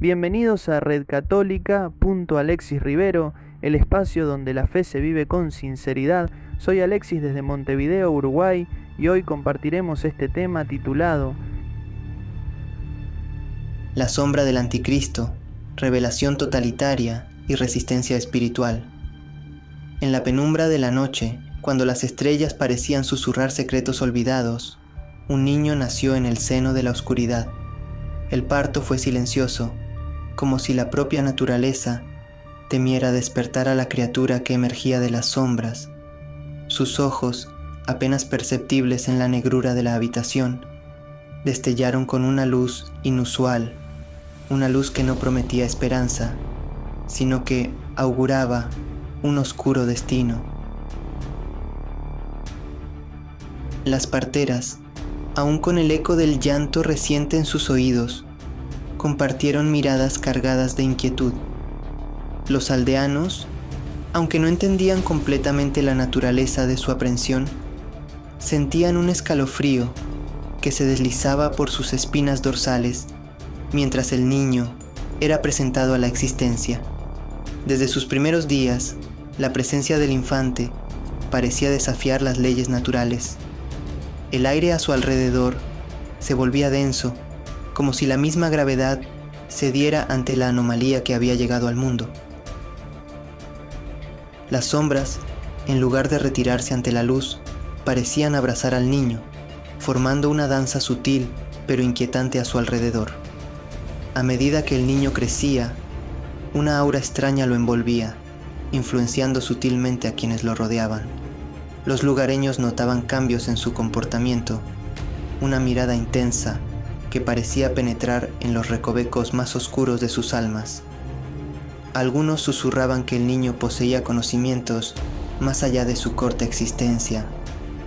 Bienvenidos a redcatólica.alexis Rivero, el espacio donde la fe se vive con sinceridad. Soy Alexis desde Montevideo, Uruguay, y hoy compartiremos este tema titulado La sombra del anticristo, revelación totalitaria y resistencia espiritual. En la penumbra de la noche, cuando las estrellas parecían susurrar secretos olvidados, un niño nació en el seno de la oscuridad. El parto fue silencioso, como si la propia naturaleza temiera despertar a la criatura que emergía de las sombras. Sus ojos, apenas perceptibles en la negrura de la habitación, destellaron con una luz inusual, una luz que no prometía esperanza, sino que auguraba un oscuro destino. Las parteras, aún con el eco del llanto reciente en sus oídos, compartieron miradas cargadas de inquietud. Los aldeanos, aunque no entendían completamente la naturaleza de su aprensión, sentían un escalofrío que se deslizaba por sus espinas dorsales mientras el niño era presentado a la existencia. Desde sus primeros días, la presencia del infante parecía desafiar las leyes naturales. El aire a su alrededor se volvía denso, como si la misma gravedad cediera ante la anomalía que había llegado al mundo. Las sombras, en lugar de retirarse ante la luz, parecían abrazar al niño, formando una danza sutil pero inquietante a su alrededor. A medida que el niño crecía, una aura extraña lo envolvía, influenciando sutilmente a quienes lo rodeaban. Los lugareños notaban cambios en su comportamiento, una mirada intensa que parecía penetrar en los recovecos más oscuros de sus almas. Algunos susurraban que el niño poseía conocimientos más allá de su corta existencia,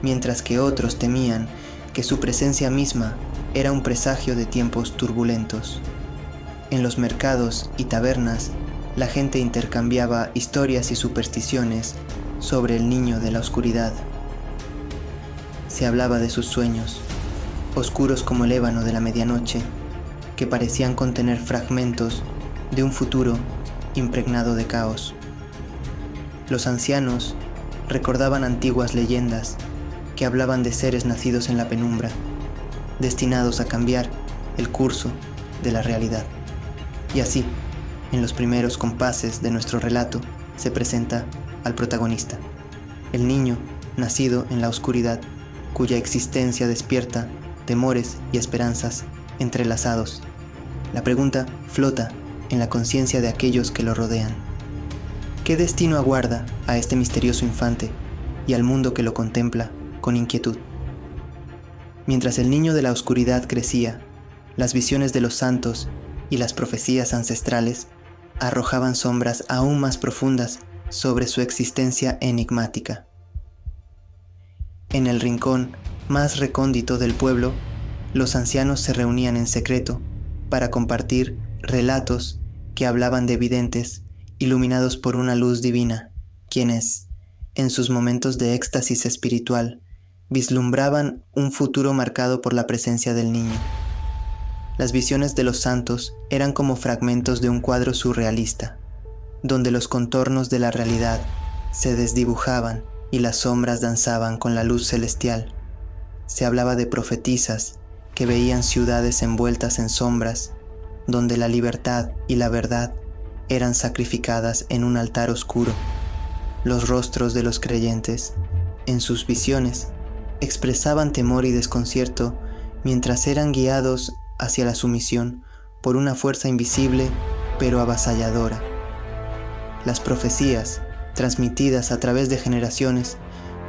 mientras que otros temían que su presencia misma era un presagio de tiempos turbulentos. En los mercados y tabernas, la gente intercambiaba historias y supersticiones sobre el niño de la oscuridad. Se hablaba de sus sueños, oscuros como el ébano de la medianoche, que parecían contener fragmentos de un futuro impregnado de caos. Los ancianos recordaban antiguas leyendas que hablaban de seres nacidos en la penumbra, destinados a cambiar el curso de la realidad. Y así, en los primeros compases de nuestro relato, se presenta al protagonista, el niño nacido en la oscuridad, cuya existencia despierta temores y esperanzas entrelazados. La pregunta flota en la conciencia de aquellos que lo rodean. ¿Qué destino aguarda a este misterioso infante y al mundo que lo contempla con inquietud? Mientras el niño de la oscuridad crecía, las visiones de los santos y las profecías ancestrales arrojaban sombras aún más profundas sobre su existencia enigmática. En el rincón más recóndito del pueblo, los ancianos se reunían en secreto para compartir relatos que hablaban de videntes iluminados por una luz divina, quienes, en sus momentos de éxtasis espiritual, vislumbraban un futuro marcado por la presencia del niño. Las visiones de los santos eran como fragmentos de un cuadro surrealista, donde los contornos de la realidad se desdibujaban y las sombras danzaban con la luz celestial. Se hablaba de profetisas que veían ciudades envueltas en sombras, donde la libertad y la verdad eran sacrificadas en un altar oscuro. Los rostros de los creyentes, en sus visiones, expresaban temor y desconcierto mientras eran guiados hacia la sumisión por una fuerza invisible pero avasalladora. Las profecías, transmitidas a través de generaciones,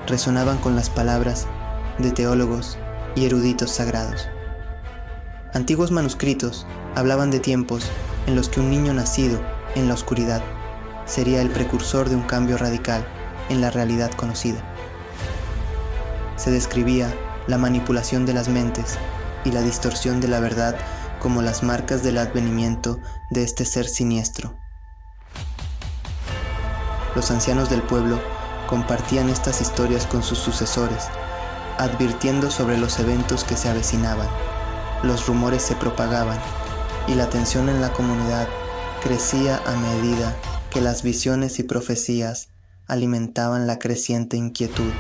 resonaban con las palabras de teólogos y eruditos sagrados. Antiguos manuscritos hablaban de tiempos en los que un niño nacido en la oscuridad sería el precursor de un cambio radical en la realidad conocida. Se describía la manipulación de las mentes y la distorsión de la verdad como las marcas del advenimiento de este ser siniestro. Los ancianos del pueblo compartían estas historias con sus sucesores, advirtiendo sobre los eventos que se avecinaban. Los rumores se propagaban y la tensión en la comunidad crecía a medida que las visiones y profecías alimentaban la creciente inquietud.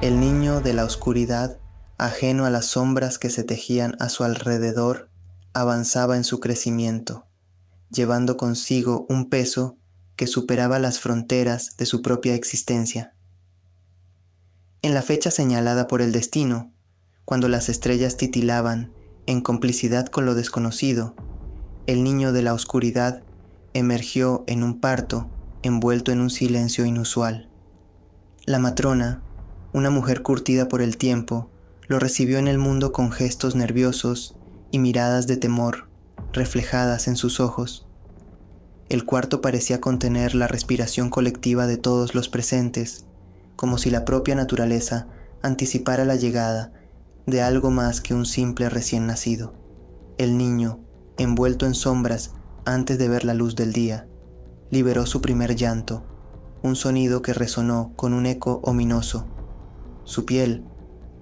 El niño de la oscuridad, ajeno a las sombras que se tejían a su alrededor, avanzaba en su crecimiento, llevando consigo un peso que superaba las fronteras de su propia existencia. En la fecha señalada por el destino, cuando las estrellas titilaban en complicidad con lo desconocido, el niño de la oscuridad emergió en un parto envuelto en un silencio inusual. La matrona, una mujer curtida por el tiempo, lo recibió en el mundo con gestos nerviosos y miradas de temor reflejadas en sus ojos. El cuarto parecía contener la respiración colectiva de todos los presentes, como si la propia naturaleza anticipara la llegada de algo más que un simple recién nacido. El niño, envuelto en sombras antes de ver la luz del día, liberó su primer llanto, un sonido que resonó con un eco ominoso. Su piel,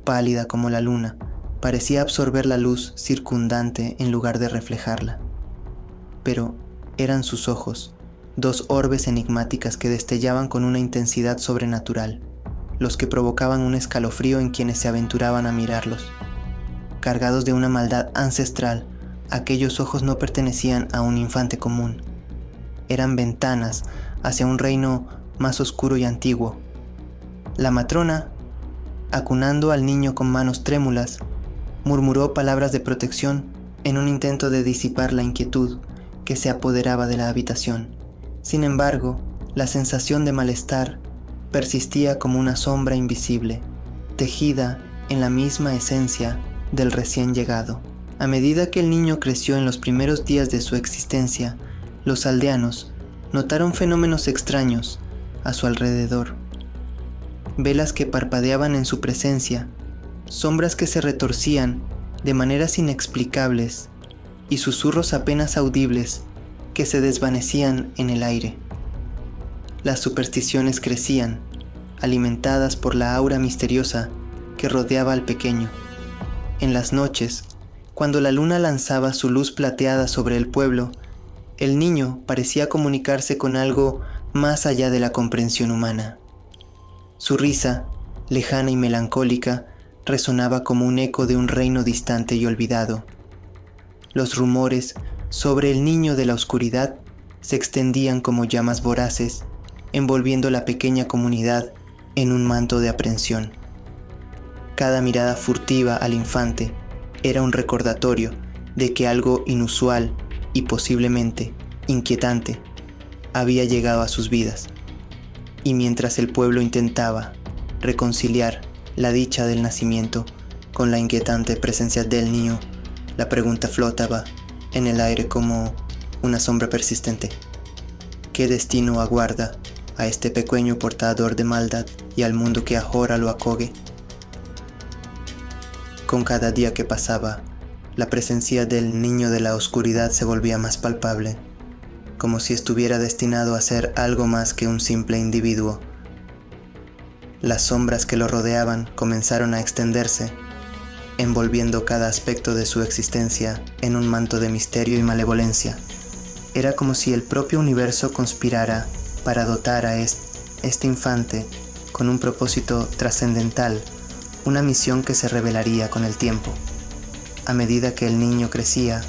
pálida como la luna, parecía absorber la luz circundante en lugar de reflejarla. Pero eran sus ojos, dos orbes enigmáticas que destellaban con una intensidad sobrenatural, los que provocaban un escalofrío en quienes se aventuraban a mirarlos. Cargados de una maldad ancestral, aquellos ojos no pertenecían a un infante común. Eran ventanas hacia un reino más oscuro y antiguo. La matrona, acunando al niño con manos trémulas, murmuró palabras de protección en un intento de disipar la inquietud que se apoderaba de la habitación. Sin embargo, la sensación de malestar persistía como una sombra invisible, tejida en la misma esencia del recién llegado. A medida que el niño creció en los primeros días de su existencia, los aldeanos notaron fenómenos extraños a su alrededor. Velas que parpadeaban en su presencia, sombras que se retorcían de maneras inexplicables y susurros apenas audibles que se desvanecían en el aire. Las supersticiones crecían, alimentadas por la aura misteriosa que rodeaba al pequeño. En las noches, cuando la luna lanzaba su luz plateada sobre el pueblo, el niño parecía comunicarse con algo más allá de la comprensión humana. Su risa, lejana y melancólica, resonaba como un eco de un reino distante y olvidado. Los rumores sobre el niño de la oscuridad se extendían como llamas voraces, envolviendo la pequeña comunidad en un manto de aprensión. Cada mirada furtiva al infante era un recordatorio de que algo inusual y posiblemente inquietante había llegado a sus vidas. Y mientras el pueblo intentaba reconciliar la dicha del nacimiento con la inquietante presencia del niño, la pregunta flotaba en el aire como una sombra persistente. ¿Qué destino aguarda a este pequeño portador de maldad y al mundo que ahora lo acoge? Con cada día que pasaba, la presencia del niño de la oscuridad se volvía más palpable, como si estuviera destinado a ser algo más que un simple individuo. Las sombras que lo rodeaban comenzaron a extenderse, envolviendo cada aspecto de su existencia en un manto de misterio y malevolencia. Era como si el propio universo conspirara para dotar a este infante con un propósito trascendental, una misión que se revelaría con el tiempo. A medida que el niño crecía,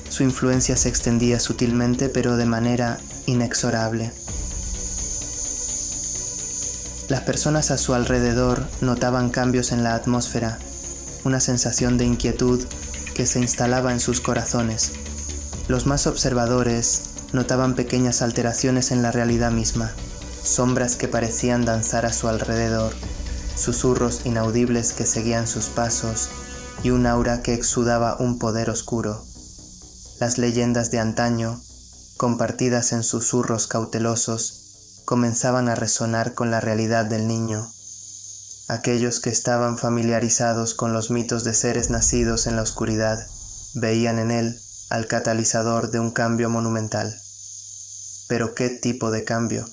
su influencia se extendía sutilmente pero de manera inexorable. Las personas a su alrededor notaban cambios en la atmósfera, una sensación de inquietud que se instalaba en sus corazones. Los más observadores notaban pequeñas alteraciones en la realidad misma, sombras que parecían danzar a su alrededor, susurros inaudibles que seguían sus pasos y un aura que exudaba un poder oscuro. Las leyendas de antaño, compartidas en susurros cautelosos, comenzaban a resonar con la realidad del niño. Aquellos que estaban familiarizados con los mitos de seres nacidos en la oscuridad veían en él al catalizador de un cambio monumental. ¿Pero qué tipo de cambio?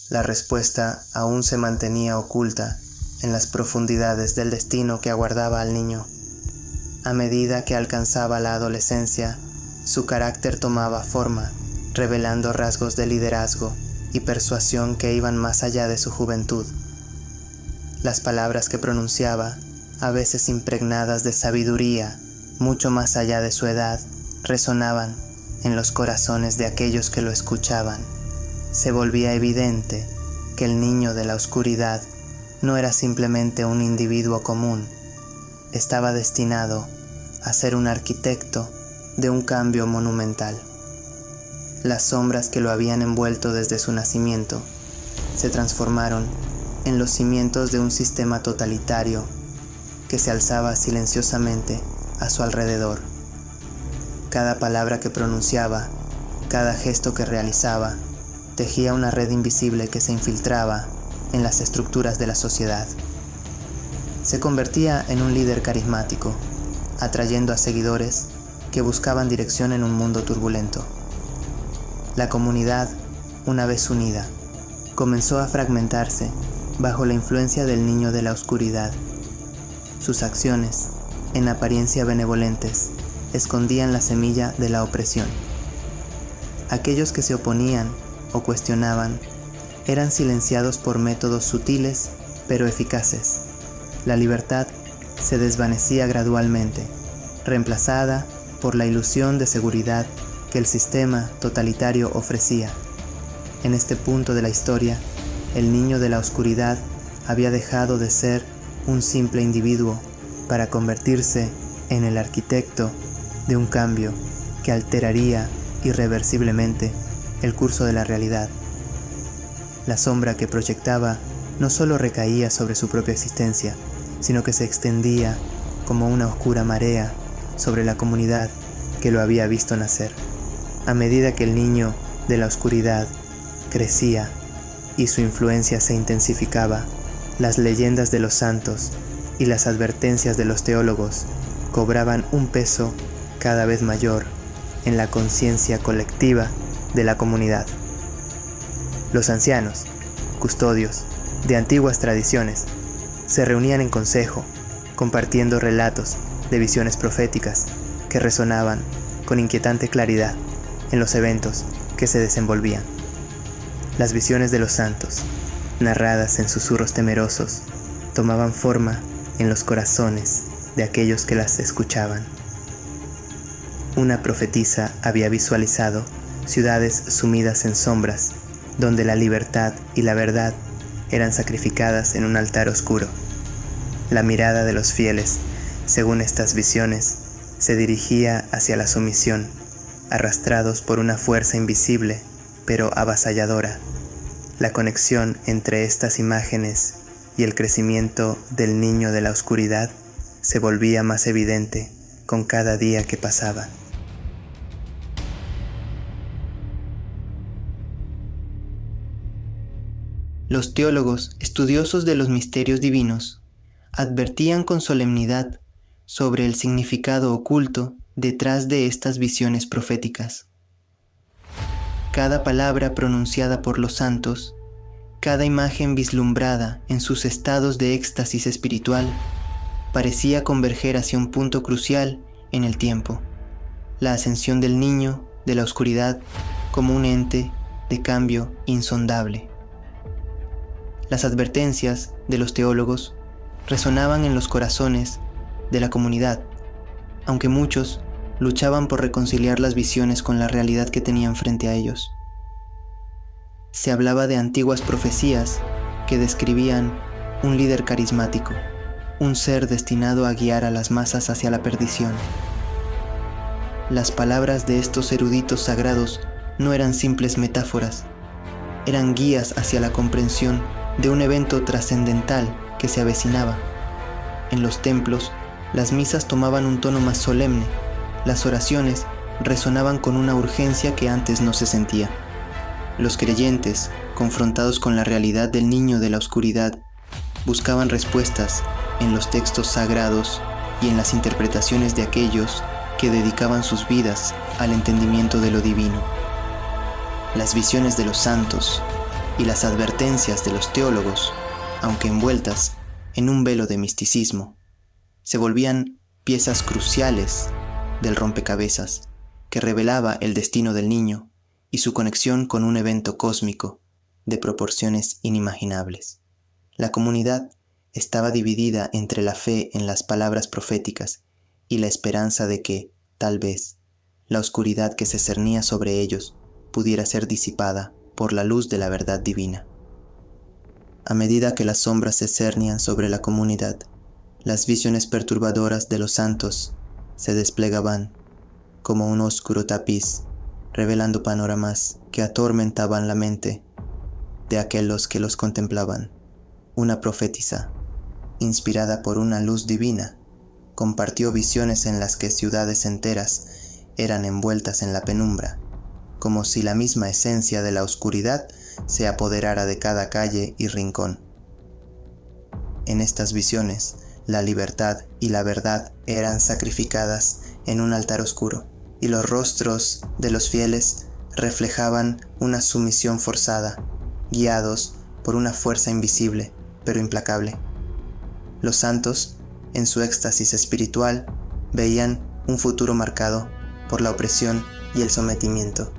La respuesta aún se mantenía oculta en las profundidades del destino que aguardaba al niño. A medida que alcanzaba la adolescencia, Su carácter tomaba forma, revelando rasgos de liderazgo y persuasión que iban más allá de su juventud. Las palabras que pronunciaba, a veces impregnadas de sabiduría, mucho más allá de su edad, resonaban en los corazones de aquellos que lo escuchaban. Se volvía evidente que el niño de la oscuridad no era simplemente un individuo común, estaba destinado a ser un arquitecto de un cambio monumental. Las sombras que lo habían envuelto desde su nacimiento se transformaron en los cimientos de un sistema totalitario que se alzaba silenciosamente a su alrededor. Cada palabra que pronunciaba, cada gesto que realizaba, tejía una red invisible que se infiltraba en las estructuras de la sociedad. Se convertía en un líder carismático, atrayendo a seguidores que buscaban dirección en un mundo turbulento. La comunidad, una vez unida, comenzó a fragmentarse bajo la influencia del niño de la oscuridad. Sus acciones, en apariencia benevolentes, escondían la semilla de la opresión. Aquellos que se oponían o cuestionaban eran silenciados por métodos sutiles pero eficaces. La libertad se desvanecía gradualmente, reemplazada por la ilusión de seguridad que el sistema totalitario ofrecía. En este punto de la historia, el niño de la oscuridad había dejado de ser un simple individuo para convertirse en el arquitecto de un cambio que alteraría irreversiblemente el curso de la realidad. La sombra que proyectaba no solo recaía sobre su propia existencia, sino que se extendía como una oscura marea sobre la comunidad que lo había visto nacer. A medida que el niño de la oscuridad crecía y su influencia se intensificaba, las leyendas de los santos y las advertencias de los teólogos cobraban un peso cada vez mayor en la conciencia colectiva de la comunidad. Los ancianos, custodios de antiguas tradiciones, se reunían en consejo, compartiendo relatos de visiones proféticas que resonaban con inquietante claridad en los eventos que se desenvolvían. Las visiones de los santos, narradas en susurros temerosos, tomaban forma en los corazones de aquellos que las escuchaban. Una profetisa había visualizado ciudades sumidas en sombras, donde la libertad y la verdad eran sacrificadas en un altar oscuro. La mirada de los fieles, según estas visiones, se dirigía hacia la sumisión, arrastrados por una fuerza invisible, pero avasalladora. La conexión entre estas imágenes y el crecimiento del niño de la oscuridad se volvía más evidente con cada día que pasaba. Los teólogos, estudiosos de los misterios divinos, advertían con solemnidad sobre el significado oculto detrás de estas visiones proféticas. Cada palabra pronunciada por los santos, cada imagen vislumbrada en sus estados de éxtasis espiritual, parecía converger hacia un punto crucial en el tiempo, la ascensión del niño de la oscuridad como un ente de cambio insondable. Las advertencias de los teólogos resonaban en los corazones de la comunidad, aunque muchos luchaban por reconciliar las visiones con la realidad que tenían frente a ellos. Se hablaba de antiguas profecías que describían un líder carismático, un ser destinado a guiar a las masas hacia la perdición. Las palabras de estos eruditos sagrados no eran simples metáforas, eran guías hacia la comprensión de un evento trascendental que se avecinaba. En los templos, las misas tomaban un tono más solemne, las oraciones resonaban con una urgencia que antes no se sentía. Los creyentes, confrontados con la realidad del niño de la oscuridad, buscaban respuestas en los textos sagrados y en las interpretaciones de aquellos que dedicaban sus vidas al entendimiento de lo divino. Las visiones de los santos y las advertencias de los teólogos, aunque envueltas en un velo de misticismo, se volvían piezas cruciales del rompecabezas que revelaba el destino del niño y su conexión con un evento cósmico de proporciones inimaginables. La comunidad estaba dividida entre la fe en las palabras proféticas y la esperanza de que, tal vez, la oscuridad que se cernía sobre ellos pudiera ser disipada por la luz de la verdad divina. A medida que las sombras se cernían sobre la comunidad, las visiones perturbadoras de los santos se desplegaban como un oscuro tapiz, revelando panoramas que atormentaban la mente de aquellos que los contemplaban. Una profetisa, inspirada por una luz divina, compartió visiones en las que ciudades enteras eran envueltas en la penumbra, como si la misma esencia de la oscuridad se apoderara de cada calle y rincón. En estas visiones, la libertad y la verdad eran sacrificadas en un altar oscuro, y los rostros de los fieles reflejaban una sumisión forzada, guiados por una fuerza invisible pero implacable. Los santos, en su éxtasis espiritual, veían un futuro marcado por la opresión y el sometimiento,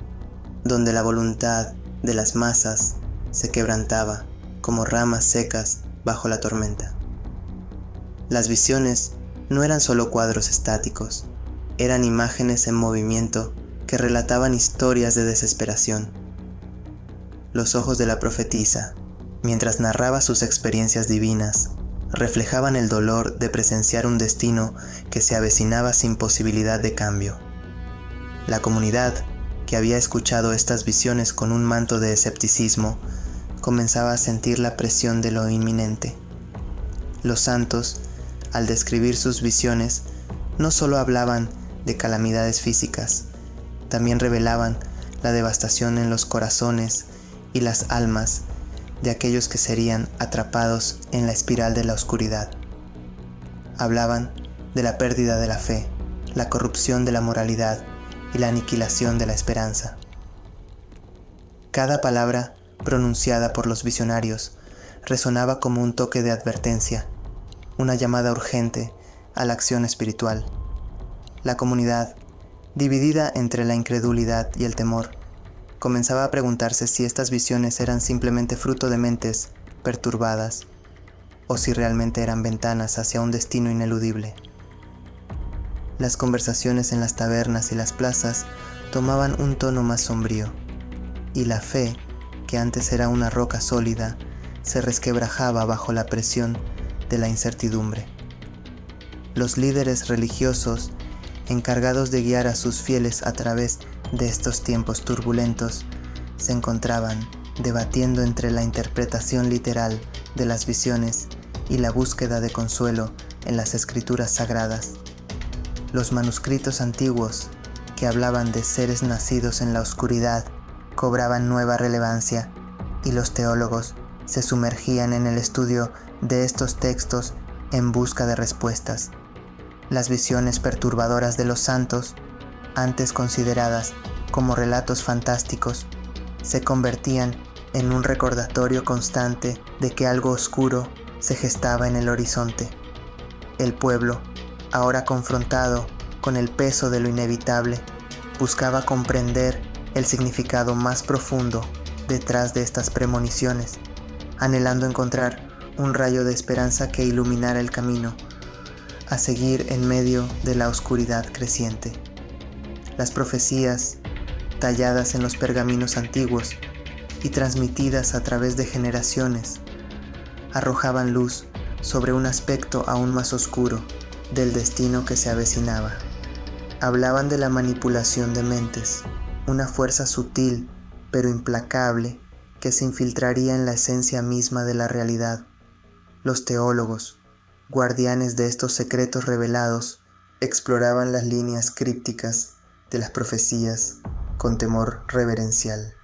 donde la voluntad de las masas se quebrantaba como ramas secas bajo la tormenta. Las visiones no eran solo cuadros estáticos, eran imágenes en movimiento que relataban historias de desesperación. Los ojos de la profetisa, mientras narraba sus experiencias divinas, reflejaban el dolor de presenciar un destino que se avecinaba sin posibilidad de cambio. La comunidad, que había escuchado estas visiones con un manto de escepticismo, comenzaba a sentir la presión de lo inminente. Los santos, al describir sus visiones, no solo hablaban de calamidades físicas, también revelaban la devastación en los corazones y las almas de aquellos que serían atrapados en la espiral de la oscuridad. Hablaban de la pérdida de la fe, la corrupción de la moralidad y la aniquilación de la esperanza. Cada palabra pronunciada por los visionarios resonaba como un toque de advertencia, una llamada urgente a la acción espiritual. La comunidad, dividida entre la incredulidad y el temor, comenzaba a preguntarse si estas visiones eran simplemente fruto de mentes perturbadas o si realmente eran ventanas hacia un destino ineludible. Las conversaciones en las tabernas y las plazas tomaban un tono más sombrío, y la fe, que antes era una roca sólida, se resquebrajaba bajo la presión de la incertidumbre. Los líderes religiosos, encargados de guiar a sus fieles a través de estos tiempos turbulentos, se encontraban debatiendo entre la interpretación literal de las visiones y la búsqueda de consuelo en las escrituras sagradas. Los manuscritos antiguos, que hablaban de seres nacidos en la oscuridad, cobraban nueva relevancia, y los teólogos se sumergían en el estudio de estos textos en busca de respuestas. Las visiones perturbadoras de los santos, antes consideradas como relatos fantásticos, se convertían en un recordatorio constante de que algo oscuro se gestaba en el horizonte. El pueblo, ahora confrontado con el peso de lo inevitable, buscaba comprender el significado más profundo detrás de estas premoniciones, anhelando encontrar un rayo de esperanza que iluminara el camino a seguir en medio de la oscuridad creciente. Las profecías, talladas en los pergaminos antiguos y transmitidas a través de generaciones, arrojaban luz sobre un aspecto aún más oscuro del destino que se avecinaba. Hablaban de la manipulación de mentes, una fuerza sutil pero implacable que se infiltraría en la esencia misma de la realidad. Los teólogos, guardianes de estos secretos revelados, exploraban las líneas crípticas de las profecías con temor reverencial.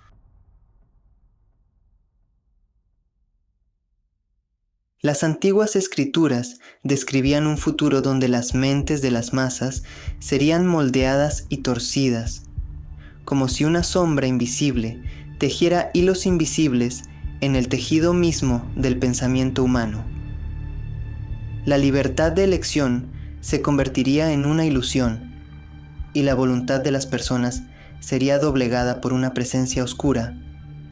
Las antiguas escrituras describían un futuro donde las mentes de las masas serían moldeadas y torcidas, como si una sombra invisible tejiera hilos invisibles en el tejido mismo del pensamiento humano. La libertad de elección se convertiría en una ilusión, y la voluntad de las personas sería doblegada por una presencia oscura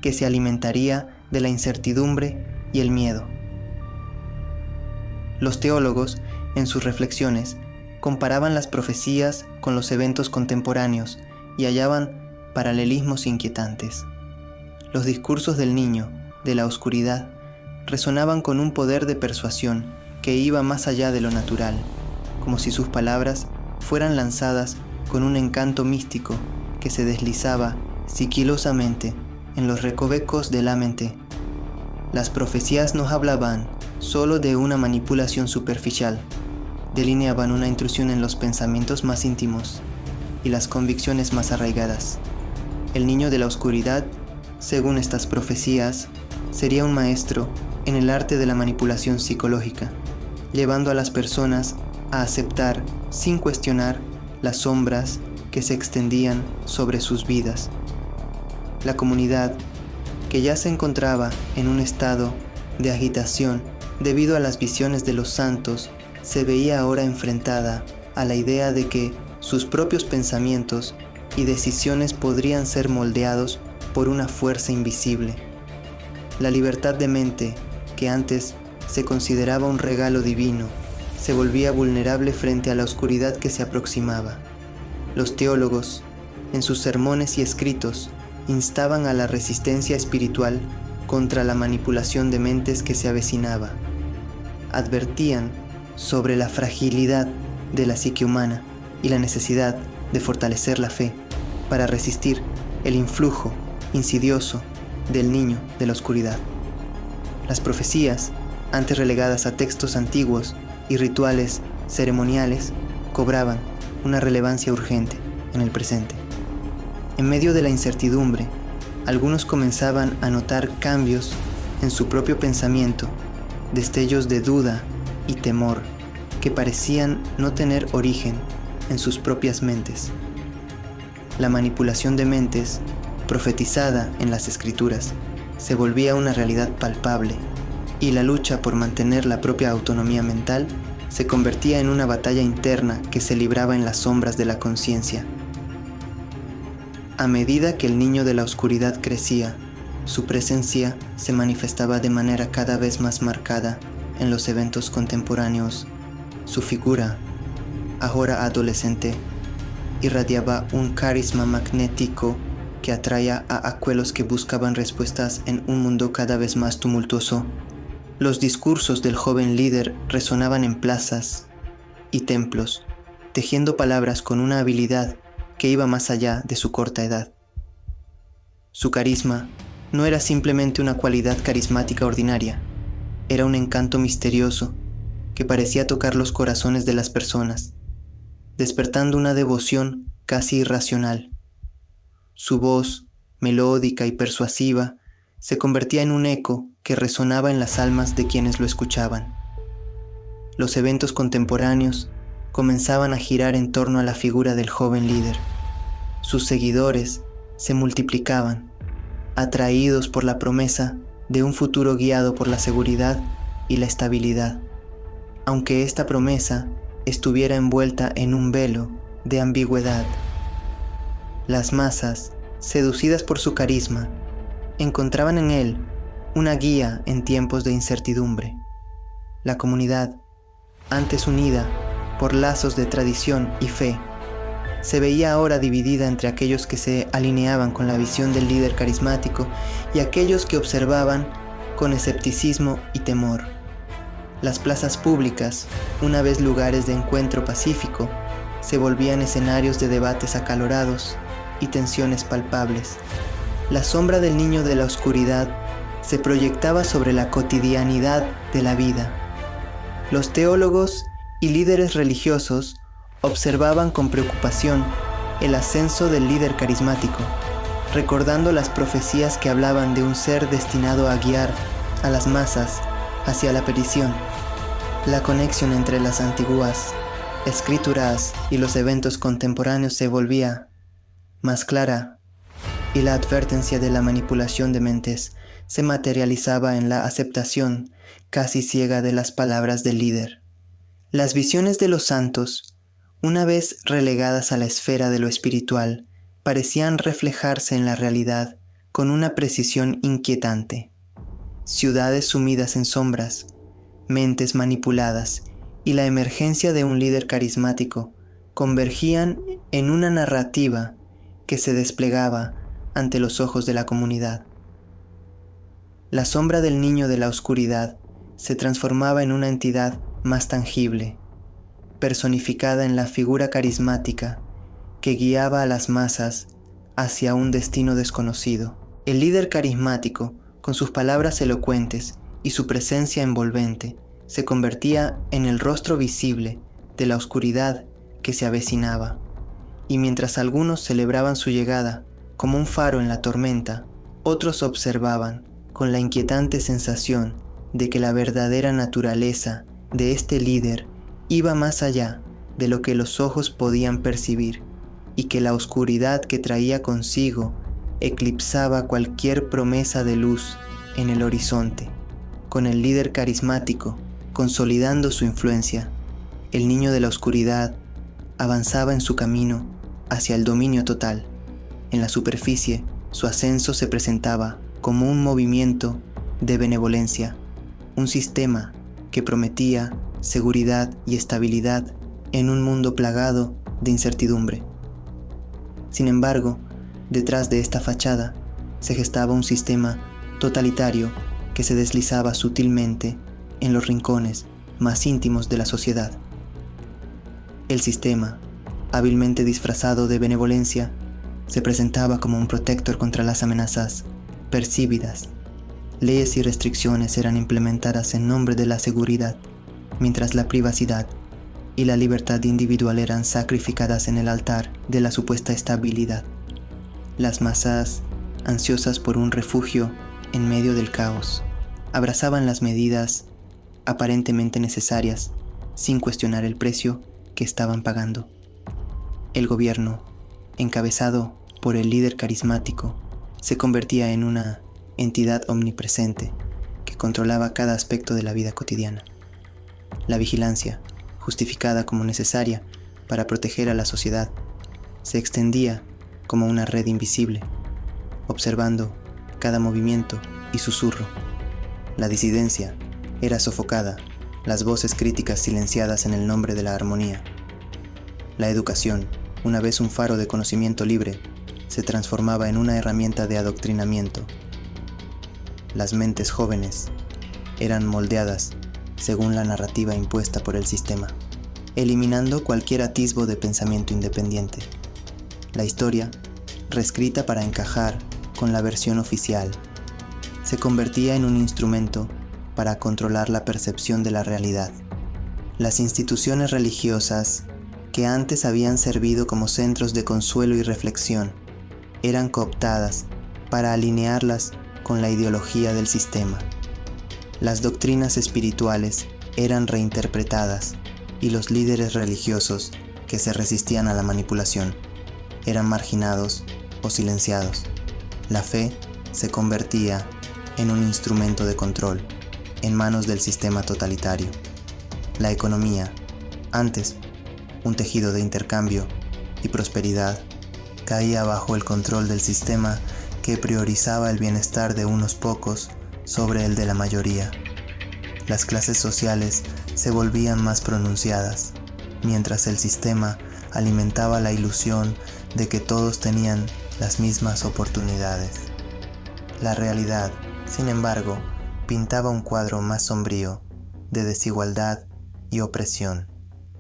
que se alimentaría de la incertidumbre y el miedo. Los teólogos, en sus reflexiones, comparaban las profecías con los eventos contemporáneos y hallaban paralelismos inquietantes. Los discursos del niño, de la oscuridad, resonaban con un poder de persuasión que iba más allá de lo natural, como si sus palabras fueran lanzadas con un encanto místico que se deslizaba sigilosamente en los recovecos de la mente. Las profecías no hablaban solo de una manipulación superficial, delineaban una intrusión en los pensamientos más íntimos y las convicciones más arraigadas. El niño de la oscuridad, según estas profecías, sería un maestro en el arte de la manipulación psicológica, llevando a las personas a aceptar, sin cuestionar, las sombras que se extendían sobre sus vidas. La comunidad, que ya se encontraba en un estado de agitación debido a las visiones de los santos, se veía ahora enfrentada a la idea de que sus propios pensamientos y decisiones podrían ser moldeados por una fuerza invisible. La libertad de mente, que antes se consideraba un regalo divino, se volvía vulnerable frente a la oscuridad que se aproximaba. Los teólogos, en sus sermones y escritos, instaban a la resistencia espiritual contra la manipulación de mentes que se avecinaba. Advertían sobre la fragilidad de la psique humana y la necesidad de fortalecer la fe para resistir el influjo insidioso del niño de la oscuridad. Las profecías, antes relegadas a textos antiguos y rituales ceremoniales, cobraban una relevancia urgente en el presente. En medio de la incertidumbre, algunos comenzaban a notar cambios en su propio pensamiento, destellos de duda y temor que parecían no tener origen en sus propias mentes. La manipulación de mentes, profetizada en las Escrituras, se volvía una realidad palpable, y la lucha por mantener la propia autonomía mental se convertía en una batalla interna que se libraba en las sombras de la conciencia. A medida que el niño de la oscuridad crecía, su presencia se manifestaba de manera cada vez más marcada en los eventos contemporáneos. Su figura, ahora adolescente, irradiaba un carisma magnético que atraía a aquellos que buscaban respuestas en un mundo cada vez más tumultuoso. Los discursos del joven líder resonaban en plazas y templos, tejiendo palabras con una habilidad que iba más allá de su corta edad. Su carisma no era simplemente una cualidad carismática ordinaria, era un encanto misterioso que parecía tocar los corazones de las personas, despertando una devoción casi irracional. Su voz, melódica y persuasiva, se convertía en un eco que resonaba en las almas de quienes lo escuchaban. Los eventos contemporáneos comenzaban a girar en torno a la figura del joven líder. Sus seguidores se multiplicaban, atraídos por la promesa de un futuro guiado por la seguridad y la estabilidad, aunque esta promesa estuviera envuelta en un velo de ambigüedad. Las masas, seducidas por su carisma, encontraban en él una guía en tiempos de incertidumbre. La comunidad, antes unida por lazos de tradición y fe, se veía ahora dividida entre aquellos que se alineaban con la visión del líder carismático y aquellos que observaban con escepticismo y temor. Las plazas públicas, una vez lugares de encuentro pacífico, se volvían escenarios de debates acalorados y tensiones palpables. La sombra del niño de la oscuridad se proyectaba sobre la cotidianidad de la vida. Los teólogos y líderes religiosos observaban con preocupación el ascenso del líder carismático, recordando las profecías que hablaban de un ser destinado a guiar a las masas hacia la perdición. La conexión entre las antiguas escrituras y los eventos contemporáneos se volvía más clara, y la advertencia de la manipulación de mentes se materializaba en la aceptación casi ciega de las palabras del líder. Las visiones de los santos, Una vez relegadas a la esfera de lo espiritual, parecían reflejarse en la realidad con una precisión inquietante. Ciudades sumidas en sombras, mentes manipuladas y la emergencia de un líder carismático convergían en una narrativa que se desplegaba ante los ojos de la comunidad. La sombra del niño de la oscuridad se transformaba en una entidad más tangible, personificada en la figura carismática que guiaba a las masas hacia un destino desconocido. El líder carismático, con sus palabras elocuentes y su presencia envolvente, se convertía en el rostro visible de la oscuridad que se avecinaba, y mientras algunos celebraban su llegada como un faro en la tormenta, otros observaban con la inquietante sensación de que la verdadera naturaleza de este líder iba más allá de lo que los ojos podían percibir, y que la oscuridad que traía consigo eclipsaba cualquier promesa de luz en el horizonte. Con el líder carismático consolidando su influencia, el niño de la oscuridad avanzaba en su camino hacia el dominio total. En la superficie, su ascenso se presentaba como un movimiento de benevolencia, un sistema que prometía seguridad y estabilidad en un mundo plagado de incertidumbre. Sin embargo, detrás de esta fachada se gestaba un sistema totalitario que se deslizaba sutilmente en los rincones más íntimos de la sociedad. El sistema, hábilmente disfrazado de benevolencia, se presentaba como un protector contra las amenazas percibidas. Leyes y restricciones eran implementadas en nombre de la seguridad, mientras la privacidad y la libertad individual eran sacrificadas en el altar de la supuesta estabilidad. Las masas, ansiosas por un refugio en medio del caos, abrazaban las medidas aparentemente necesarias sin cuestionar el precio que estaban pagando. El gobierno, encabezado por el líder carismático, se convertía en una entidad omnipresente que controlaba cada aspecto de la vida cotidiana. La vigilancia, justificada como necesaria para proteger a la sociedad, se extendía como una red invisible, observando cada movimiento y susurro. La disidencia era sofocada, las voces críticas silenciadas en el nombre de la armonía. La educación, una vez un faro de conocimiento libre, se transformaba en una herramienta de adoctrinamiento. Las mentes jóvenes eran moldeadas según la narrativa impuesta por el sistema, eliminando cualquier atisbo de pensamiento independiente. La historia, reescrita para encajar con la versión oficial, se convertía en un instrumento para controlar la percepción de la realidad. Las instituciones religiosas, que antes habían servido como centros de consuelo y reflexión, eran cooptadas para alinearlas con la ideología del sistema. Las doctrinas espirituales eran reinterpretadas y los líderes religiosos que se resistían a la manipulación eran marginados o silenciados. La fe se convertía en un instrumento de control en manos del sistema totalitario. La economía, antes un tejido de intercambio y prosperidad, caía bajo el control del sistema que priorizaba el bienestar de unos pocos sobre el de la mayoría. Las clases sociales se volvían más pronunciadas, mientras el sistema alimentaba la ilusión de que todos tenían las mismas oportunidades. La realidad, sin embargo, pintaba un cuadro más sombrío de desigualdad y opresión.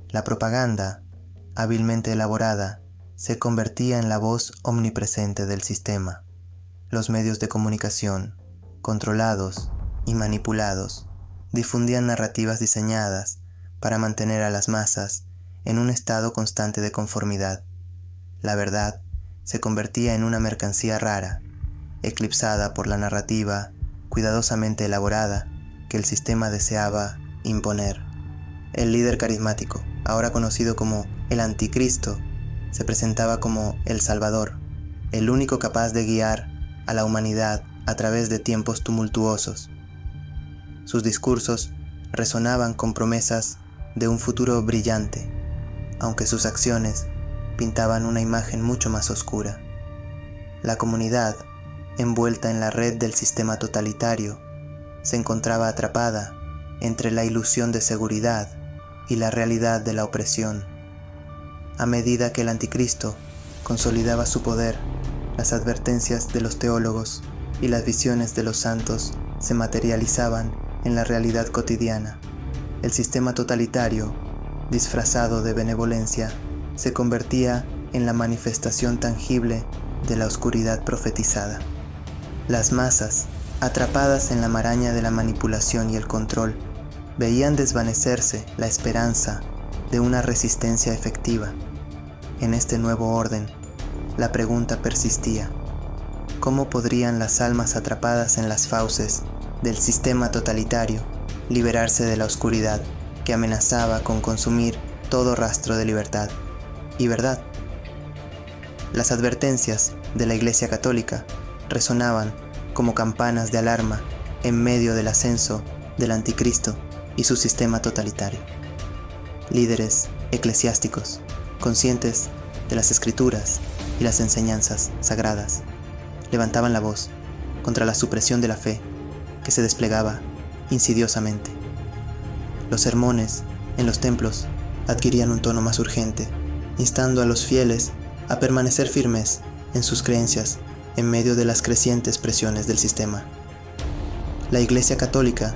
La propaganda, hábilmente elaborada, se convertía en la voz omnipresente del sistema. Los medios de comunicación, controlados y manipulados, difundían narrativas diseñadas para mantener a las masas en un estado constante de conformidad. La verdad se convertía en una mercancía rara, eclipsada por la narrativa cuidadosamente elaborada que el sistema deseaba imponer. El líder carismático, ahora conocido como el Anticristo, se presentaba como el Salvador, el único capaz de guiar a la humanidad a través de tiempos tumultuosos. Sus discursos resonaban con promesas de un futuro brillante, aunque sus acciones pintaban una imagen mucho más oscura. La comunidad, envuelta en la red del sistema totalitario, se encontraba atrapada entre la ilusión de seguridad y la realidad de la opresión. A medida que el anticristo consolidaba su poder, las advertencias de los teólogos y las visiones de los santos se materializaban en la realidad cotidiana. El sistema totalitario, disfrazado de benevolencia, se convertía en la manifestación tangible de la oscuridad profetizada. Las masas, atrapadas en la maraña de la manipulación y el control, veían desvanecerse la esperanza de una resistencia efectiva. En este nuevo orden, la pregunta persistía: ¿cómo podrían las almas atrapadas en las fauces del sistema totalitario liberarse de la oscuridad que amenazaba con consumir todo rastro de libertad y verdad? Las advertencias de la Iglesia Católica resonaban como campanas de alarma en medio del ascenso del anticristo y su sistema totalitario. Líderes eclesiásticos, conscientes de las escrituras y las enseñanzas sagradas, levantaban la voz contra la supresión de la fe que se desplegaba insidiosamente. Los sermones en los templos adquirían un tono más urgente, instando a los fieles a permanecer firmes en sus creencias en medio de las crecientes presiones del sistema. La Iglesia Católica,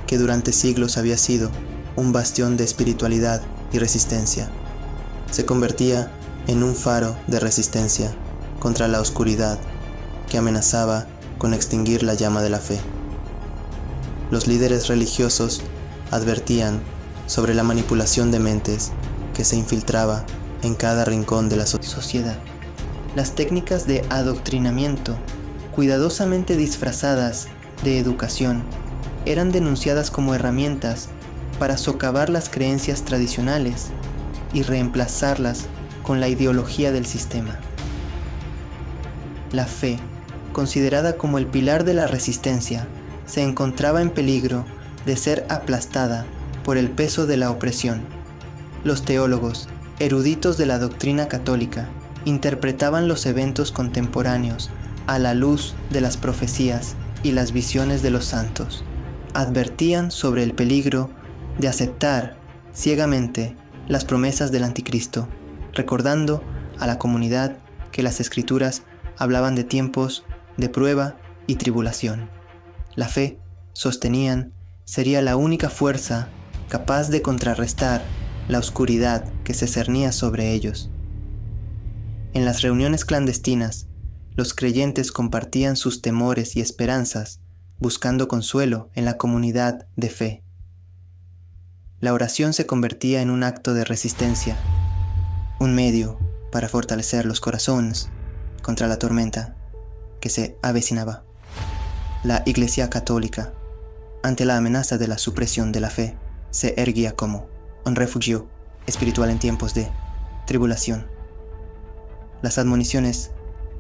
que durante siglos había sido un bastión de espiritualidad y resistencia, se convertía en un faro de resistencia contra la oscuridad que amenazaba con extinguir la llama de la fe. Los líderes religiosos advertían sobre la manipulación de mentes que se infiltraba en cada rincón de la sociedad. Las técnicas de adoctrinamiento, cuidadosamente disfrazadas de educación, eran denunciadas como herramientas para socavar las creencias tradicionales y reemplazarlas con la ideología del sistema. La fe, considerada como el pilar de la resistencia, se encontraba en peligro de ser aplastada por el peso de la opresión. Los teólogos, eruditos de la doctrina católica, interpretaban los eventos contemporáneos a la luz de las profecías y las visiones de los santos. Advertían sobre el peligro de aceptar ciegamente las promesas del anticristo, recordando a la comunidad que las escrituras hablaban de tiempos de prueba y tribulación. La fe, sostenían, sería la única fuerza capaz de contrarrestar la oscuridad que se cernía sobre ellos. En las reuniones clandestinas, los creyentes compartían sus temores y esperanzas, buscando consuelo en la comunidad de fe. La oración se convertía en un acto de resistencia, un medio para fortalecer los corazones contra la tormenta que se avecinaba. La Iglesia Católica, ante la amenaza de la supresión de la fe, se erguía como un refugio espiritual en tiempos de tribulación. Las admoniciones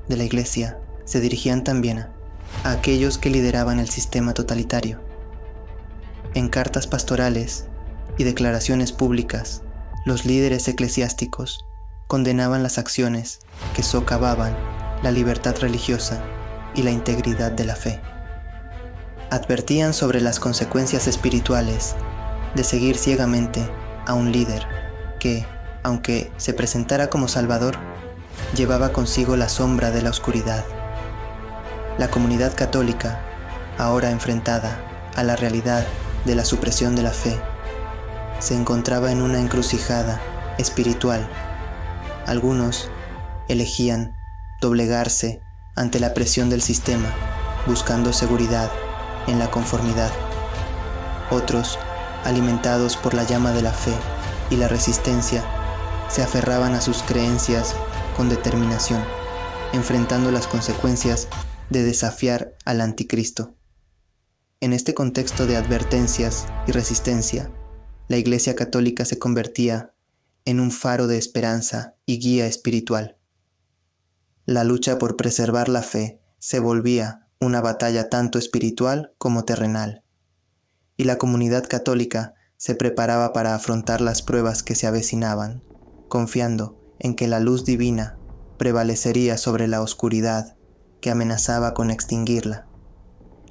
de la Iglesia se dirigían también a aquellos que lideraban el sistema totalitario. En cartas pastorales y declaraciones públicas, los líderes eclesiásticos condenaban las acciones que socavaban la libertad religiosa y la integridad de la fe. Advertían sobre las consecuencias espirituales de seguir ciegamente a un líder que, aunque se presentara como Salvador, llevaba consigo la sombra de la oscuridad. La comunidad católica, ahora enfrentada a la realidad de la supresión de la fe, se encontraba en una encrucijada espiritual. Algunos elegían doblegarse ante la presión del sistema, buscando seguridad en la conformidad. Otros, alimentados por la llama de la fe y la resistencia, se aferraban a sus creencias con determinación, enfrentando las consecuencias de desafiar al anticristo. En este contexto de advertencias y resistencia, la Iglesia Católica se convertía en un faro de esperanza y guía espiritual. La lucha por preservar la fe se volvía una batalla tanto espiritual como terrenal, y la comunidad católica se preparaba para afrontar las pruebas que se avecinaban, confiando en que la luz divina prevalecería sobre la oscuridad que amenazaba con extinguirla.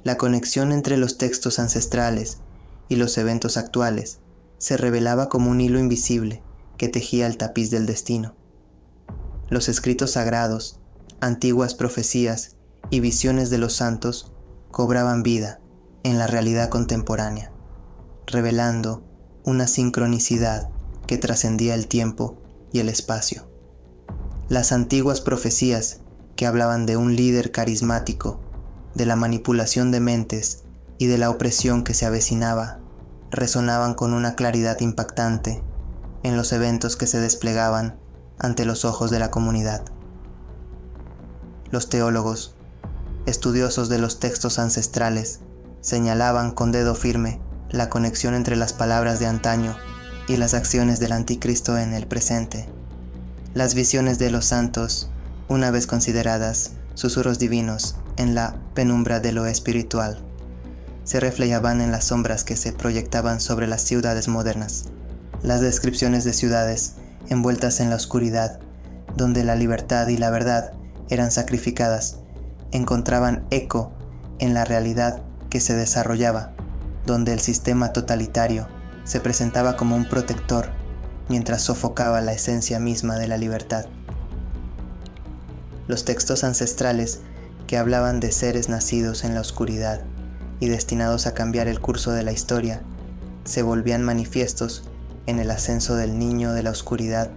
La conexión entre los textos ancestrales y los eventos actuales se revelaba como un hilo invisible que tejía el tapiz del destino. Los escritos sagrados, antiguas profecías y visiones de los santos cobraban vida en la realidad contemporánea, revelando una sincronicidad que trascendía el tiempo y el espacio. Las antiguas profecías que hablaban de un líder carismático, de la manipulación de mentes y de la opresión que se avecinaba, resonaban con una claridad impactante en los eventos que se desplegaban ante los ojos de la comunidad. Los teólogos, estudiosos de los textos ancestrales, señalaban con dedo firme la conexión entre las palabras de antaño y las acciones del anticristo en el presente. Las visiones de los santos, una vez consideradas susurros divinos en la penumbra de lo espiritual, se reflejaban en las sombras que se proyectaban sobre las ciudades modernas. Las descripciones de ciudades envueltas en la oscuridad, donde la libertad y la verdad eran sacrificadas, encontraban eco en la realidad que se desarrollaba, donde el sistema totalitario se presentaba como un protector mientras sofocaba la esencia misma de la libertad. Los textos ancestrales que hablaban de seres nacidos en la oscuridad y destinados a cambiar el curso de la historia, se volvían manifiestos en el ascenso del niño de la oscuridad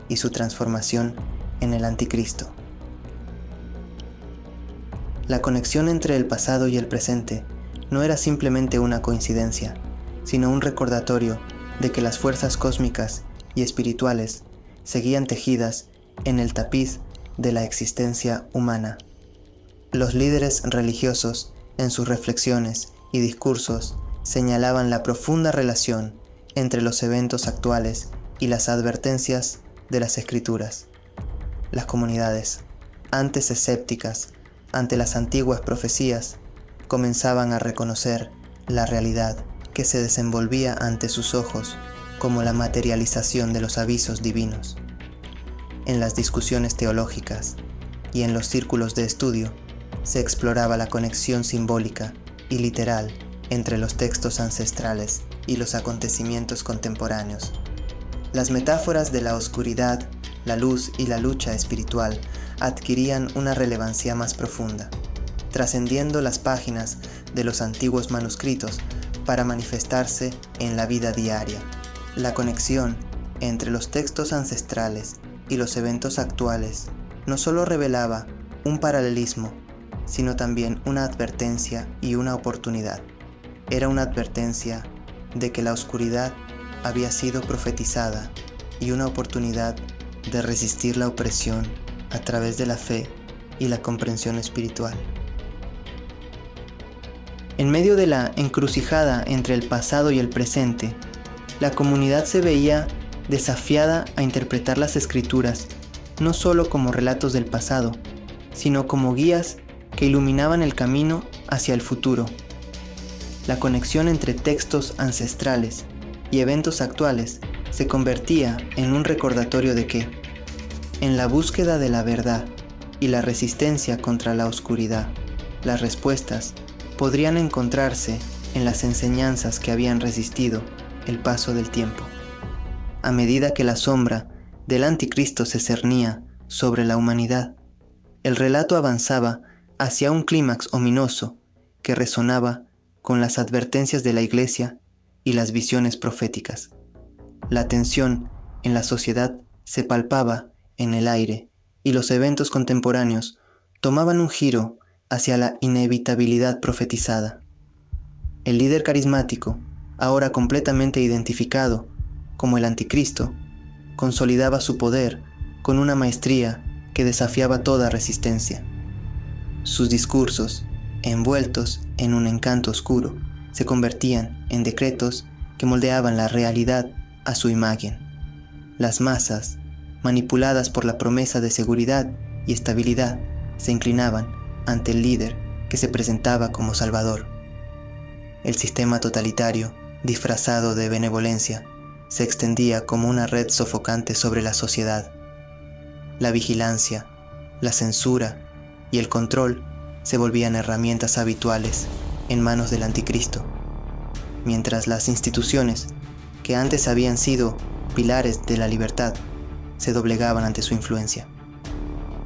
y su transformación en el anticristo. La conexión entre el pasado y el presente no era simplemente una coincidencia, sino un recordatorio de que las fuerzas cósmicas y espirituales seguían tejidas en el tapiz de la existencia humana. Los líderes religiosos, en sus reflexiones y discursos, señalaban la profunda relación entre los eventos actuales y las advertencias de las Escrituras. Las comunidades, antes escépticas ante las antiguas profecías, comenzaban a reconocer la realidad que se desenvolvía ante sus ojos como la materialización de los avisos divinos. En las discusiones teológicas y en los círculos de estudio se exploraba la conexión simbólica y literal entre los textos ancestrales y los acontecimientos contemporáneos. Las metáforas de la oscuridad, la luz y la lucha espiritual adquirían una relevancia más profunda, trascendiendo las páginas de los antiguos manuscritos para manifestarse en la vida diaria. La conexión entre los textos ancestrales y los eventos actuales no solo revelaba un paralelismo, sino también una advertencia y una oportunidad. Era una advertencia de que la oscuridad había sido profetizada y una oportunidad de resistir la opresión a través de la fe y la comprensión espiritual. En medio de la encrucijada entre el pasado y el presente, la comunidad se veía desafiada a interpretar las Escrituras no solo como relatos del pasado, sino como guías que iluminaban el camino hacia el futuro. La conexión entre textos ancestrales y eventos actuales se convertía en un recordatorio de que, en la búsqueda de la verdad y la resistencia contra la oscuridad, las respuestas podrían encontrarse en las enseñanzas que habían resistido el paso del tiempo. A medida que la sombra del anticristo se cernía sobre la humanidad, el relato avanzaba hacia un clímax ominoso que resonaba con las advertencias de la Iglesia y las visiones proféticas. La tensión en la sociedad se palpaba en el aire y los eventos contemporáneos tomaban un giro hacia la inevitabilidad profetizada. El líder carismático, ahora completamente identificado como el anticristo, consolidaba su poder con una maestría que desafiaba toda resistencia. Sus discursos, envueltos en un encanto oscuro, se convertían en decretos que moldeaban la realidad a su imagen. Las masas, manipuladas por la promesa de seguridad y estabilidad, se inclinaban ante el líder que se presentaba como Salvador. El sistema totalitario, disfrazado de benevolencia, se extendía como una red sofocante sobre la sociedad. La vigilancia, la censura y el control se volvían herramientas habituales en manos del anticristo, mientras las instituciones, que antes habían sido pilares de la libertad, se doblegaban ante su influencia.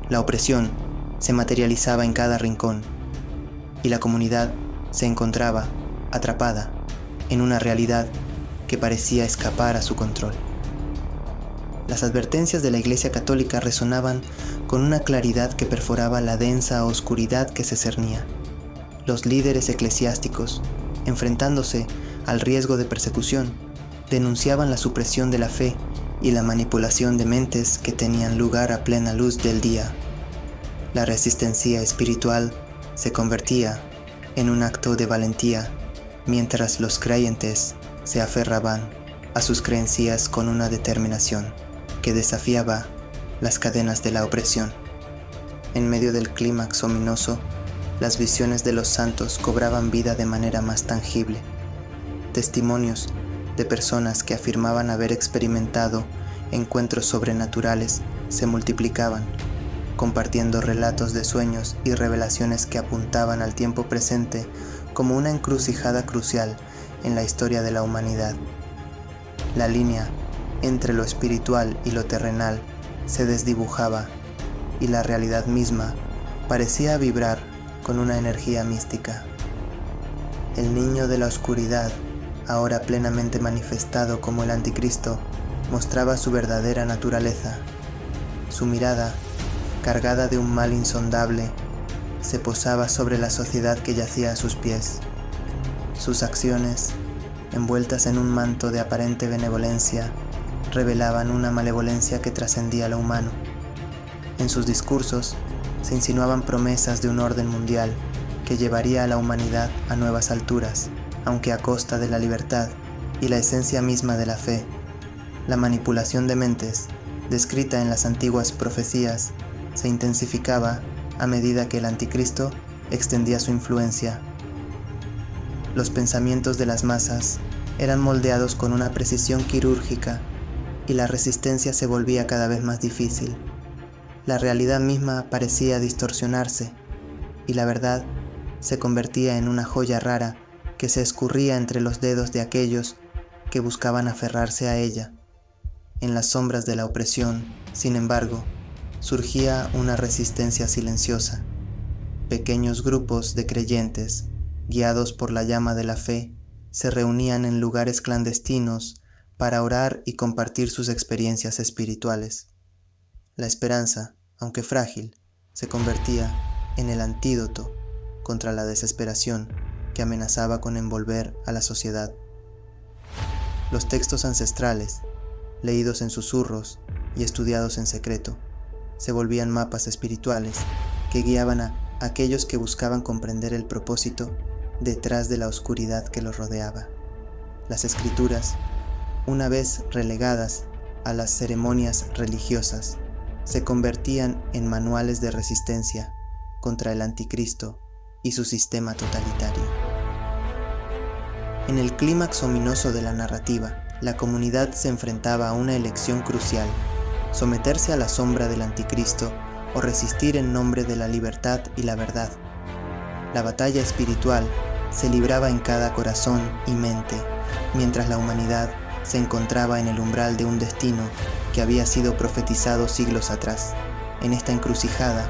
La opresión se materializaba en cada rincón y la comunidad se encontraba atrapada en una realidad que parecía escapar a su control. Las advertencias de la Iglesia Católica resonaban con una claridad que perforaba la densa oscuridad que se cernía. Los líderes eclesiásticos, enfrentándose al riesgo de persecución, denunciaban la supresión de la fe y la manipulación de mentes que tenían lugar a plena luz del día. La resistencia espiritual se convertía en un acto de valentía, mientras los creyentes se aferraban a sus creencias con una determinación que desafiaba las cadenas de la opresión. En medio del clímax ominoso, las visiones de los santos cobraban vida de manera más tangible. Testimonios de personas que afirmaban haber experimentado encuentros sobrenaturales se multiplicaban, compartiendo relatos de sueños y revelaciones que apuntaban al tiempo presente como una encrucijada crucial en la historia de la humanidad. La línea entre lo espiritual y lo terrenal se desdibujaba y la realidad misma parecía vibrar con una energía mística. El niño de la oscuridad, ahora plenamente manifestado como el anticristo, mostraba su verdadera naturaleza. Su mirada, cargada de un mal insondable, se posaba sobre la sociedad que yacía a sus pies. Sus acciones, envueltas en un manto de aparente benevolencia, revelaban una malevolencia que trascendía lo humano. En sus discursos se insinuaban promesas de un orden mundial que llevaría a la humanidad a nuevas alturas, aunque a costa de la libertad y la esencia misma de la fe. La manipulación de mentes, descrita en las antiguas profecías, se intensificaba a medida que el anticristo extendía su influencia. Los pensamientos de las masas eran moldeados con una precisión quirúrgica y la resistencia se volvía cada vez más difícil. La realidad misma parecía distorsionarse y la verdad se convertía en una joya rara que se escurría entre los dedos de aquellos que buscaban aferrarse a ella. En las sombras de la opresión, sin embargo, surgía una resistencia silenciosa. Pequeños grupos de creyentes, guiados por la llama de la fe, se reunían en lugares clandestinos para orar y compartir sus experiencias espirituales. La esperanza, aunque frágil, se convertía en el antídoto contra la desesperación que amenazaba con envolver a la sociedad. Los textos ancestrales, leídos en susurros y estudiados en secreto, se volvían mapas espirituales que guiaban a aquellos que buscaban comprender el propósito detrás de la oscuridad que los rodeaba. Las escrituras, una vez relegadas a las ceremonias religiosas, se convertían en manuales de resistencia contra el anticristo y su sistema totalitario. En el clímax ominoso de la narrativa, la comunidad se enfrentaba a una elección crucial: someterse a la sombra del anticristo o resistir en nombre de la libertad y la verdad. La batalla espiritual se libraba en cada corazón y mente, mientras la humanidad se encontraba en el umbral de un destino que había sido profetizado siglos atrás. En esta encrucijada,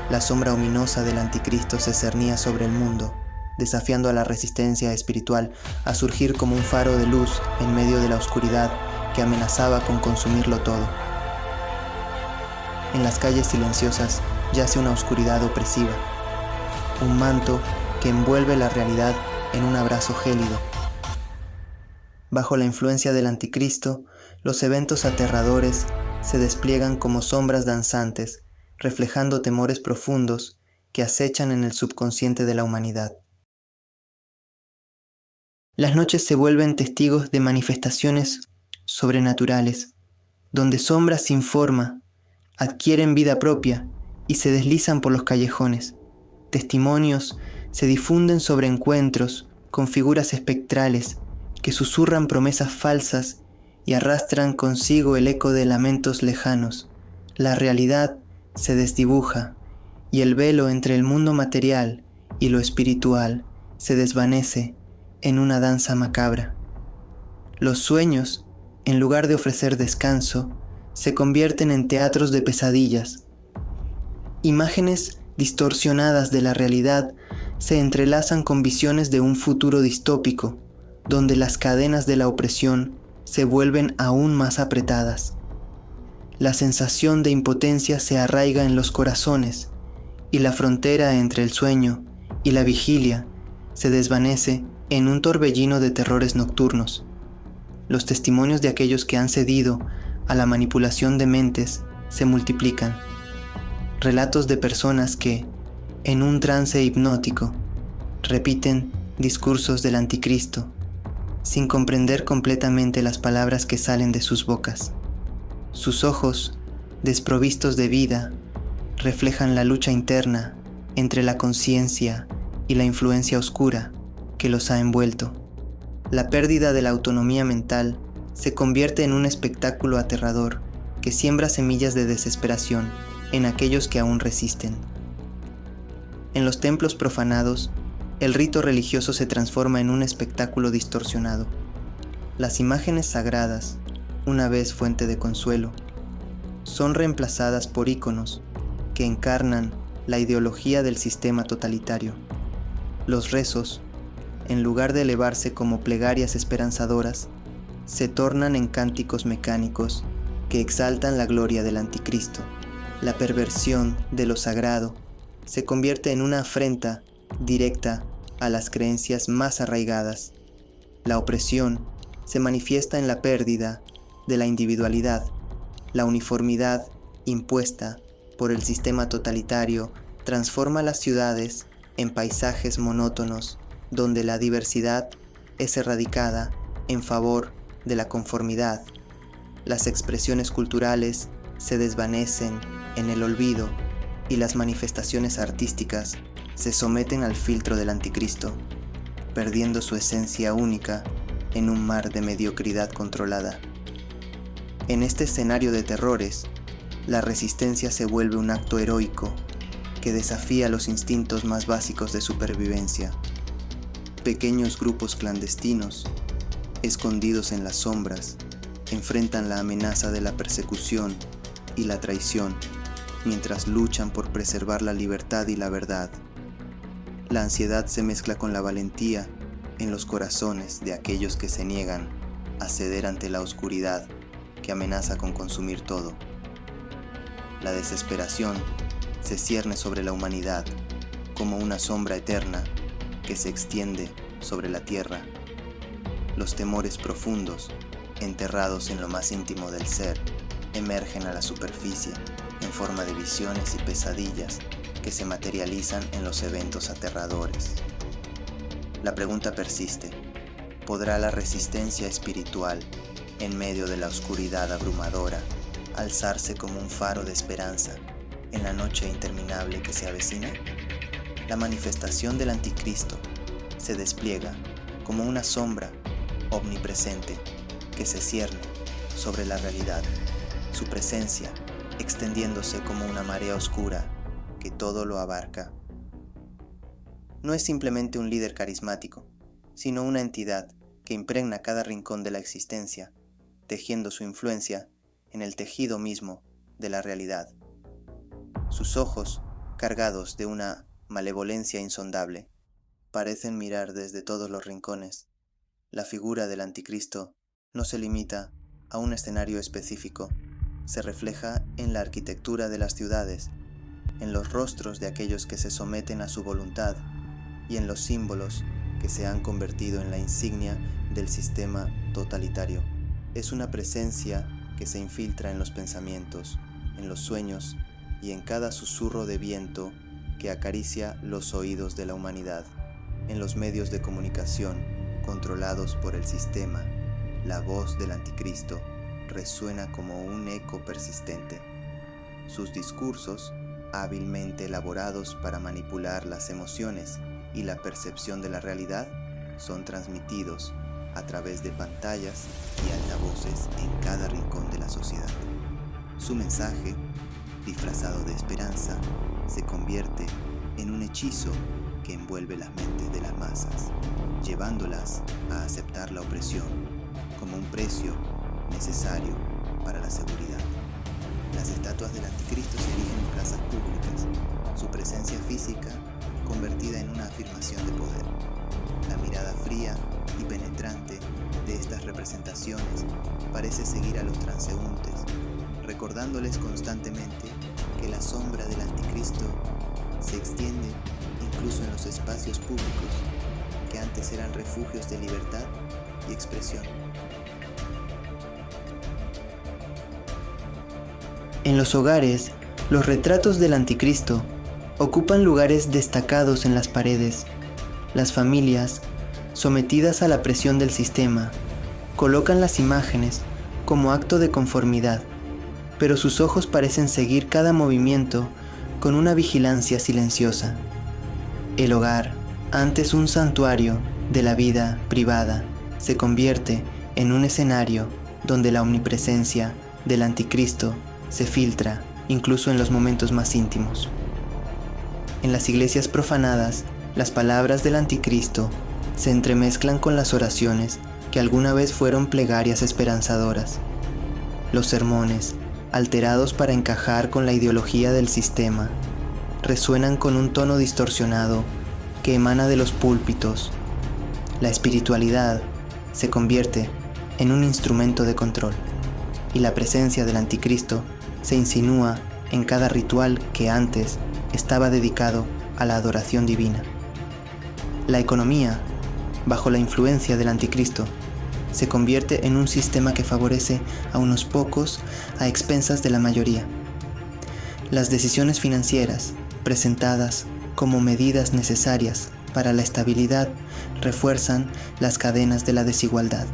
la sombra ominosa del anticristo se cernía sobre el mundo, desafiando a la resistencia espiritual a surgir como un faro de luz en medio de la oscuridad que amenazaba con consumirlo todo. En las calles silenciosas yace una oscuridad opresiva, un manto que envuelve la realidad en un abrazo gélido. Bajo la influencia del anticristo, los eventos aterradores se despliegan como sombras danzantes, reflejando temores profundos que acechan en el subconsciente de la humanidad. Las noches se vuelven testigos de manifestaciones sobrenaturales, donde sombras sin forma adquieren vida propia y se deslizan por los callejones. Testimonios se difunden sobre encuentros con figuras espectrales que susurran promesas falsas y arrastran consigo el eco de lamentos lejanos. La realidad se desdibuja y el velo entre el mundo material y lo espiritual se desvanece en una danza macabra. Los sueños, en lugar de ofrecer descanso, se convierten en teatros de pesadillas. Imágenes distorsionadas de la realidad se entrelazan con visiones de un futuro distópico, donde las cadenas de la opresión se vuelven aún más apretadas. La sensación de impotencia se arraiga en los corazones y la frontera entre el sueño y la vigilia se desvanece en un torbellino de terrores nocturnos. Los testimonios de aquellos que han cedido a la manipulación de mentes se multiplican. Relatos de personas que, en un trance hipnótico, repiten discursos del anticristo, sin comprender completamente las palabras que salen de sus bocas. Sus ojos, desprovistos de vida, reflejan la lucha interna entre la conciencia y la influencia oscura que los ha envuelto. La pérdida de la autonomía mental se convierte en un espectáculo aterrador que siembra semillas de desesperación en aquellos que aún resisten. En los templos profanados, el rito religioso se transforma en un espectáculo distorsionado. Las imágenes sagradas, una vez fuente de consuelo, son reemplazadas por íconos que encarnan la ideología del sistema totalitario. Los rezos, en lugar de elevarse como plegarias esperanzadoras, se tornan en cánticos mecánicos que exaltan la gloria del anticristo. La perversión de lo sagrado se convierte en una afrenta directa a las creencias más arraigadas. La opresión se manifiesta en la pérdida de la individualidad. La uniformidad impuesta por el sistema totalitario transforma las ciudades en paisajes monótonos donde la diversidad es erradicada en favor de la conformidad. Las expresiones culturales se desvanecen en el olvido y las manifestaciones artísticas se someten al filtro del anticristo, perdiendo su esencia única en un mar de mediocridad controlada. En este escenario de terrores, la resistencia se vuelve un acto heroico que desafía los instintos más básicos de supervivencia. Pequeños grupos clandestinos, escondidos en las sombras, enfrentan la amenaza de la persecución y la traición mientras luchan por preservar la libertad y la verdad. La ansiedad se mezcla con la valentía en los corazones de aquellos que se niegan a ceder ante la oscuridad que amenaza con consumir todo. La desesperación se cierne sobre la humanidad como una sombra eterna que se extiende sobre la tierra. Los temores profundos, enterrados en lo más íntimo del ser, emergen a la superficie en forma de visiones y pesadillas que se materializan en los eventos aterradores. La pregunta persiste: ¿podrá la resistencia espiritual, en medio de la oscuridad abrumadora, alzarse como un faro de esperanza en la noche interminable que se avecina? La manifestación del anticristo se despliega como una sombra omnipresente que se cierne sobre la realidad, su presencia extendiéndose como una marea oscura que todo lo abarca. No es simplemente un líder carismático, sino una entidad que impregna cada rincón de la existencia, tejiendo su influencia en el tejido mismo de la realidad. Sus ojos, cargados de una malevolencia insondable, parecen mirar desde todos los rincones. La figura del anticristo no se limita a un escenario específico, se refleja en la arquitectura de las ciudades, en los rostros de aquellos que se someten a su voluntad y en los símbolos que se han convertido en la insignia del sistema totalitario. Es una presencia que se infiltra en los pensamientos, en los sueños y en cada susurro de viento que acaricia los oídos de la humanidad. En los medios de comunicación controlados por el sistema, la voz del anticristo resuena como un eco persistente. Sus discursos, hábilmente elaborados para manipular las emociones y la percepción de la realidad, son transmitidos a través de pantallas y altavoces en cada rincón de la sociedad. Su mensaje, disfrazado de esperanza, se convierte en un hechizo que envuelve las mentes de las masas, llevándolas a aceptar la opresión como un precio necesario para la seguridad. Las estatuas del anticristo se erigen en plazas públicas, su presencia física convertida en una afirmación de poder. La mirada fría y penetrante de estas representaciones parece seguir a los transeúntes, recordándoles constantemente que la sombra del anticristo se extiende incluso en los espacios públicos que antes eran refugios de libertad y expresión. En los hogares, los retratos del anticristo ocupan lugares destacados en las paredes. Las familias, sometidas a la presión del sistema, colocan las imágenes como acto de conformidad, pero sus ojos parecen seguir cada movimiento con una vigilancia silenciosa. El hogar, antes un santuario de la vida privada, se convierte en un escenario donde la omnipresencia del anticristo se filtra incluso en los momentos más íntimos. En las iglesias profanadas, las palabras del anticristo se entremezclan con las oraciones que alguna vez fueron plegarias esperanzadoras. Los sermones, alterados para encajar con la ideología del sistema, resuenan con un tono distorsionado que emana de los púlpitos. La espiritualidad se convierte en un instrumento de control, y la presencia del anticristo se insinúa en cada ritual que antes estaba dedicado a la adoración divina. La economía, bajo la influencia del anticristo, se convierte en un sistema que favorece a unos pocos a expensas de la mayoría. Las decisiones financieras, presentadas como medidas necesarias para la estabilidad, refuerzan las cadenas de la desigualdad.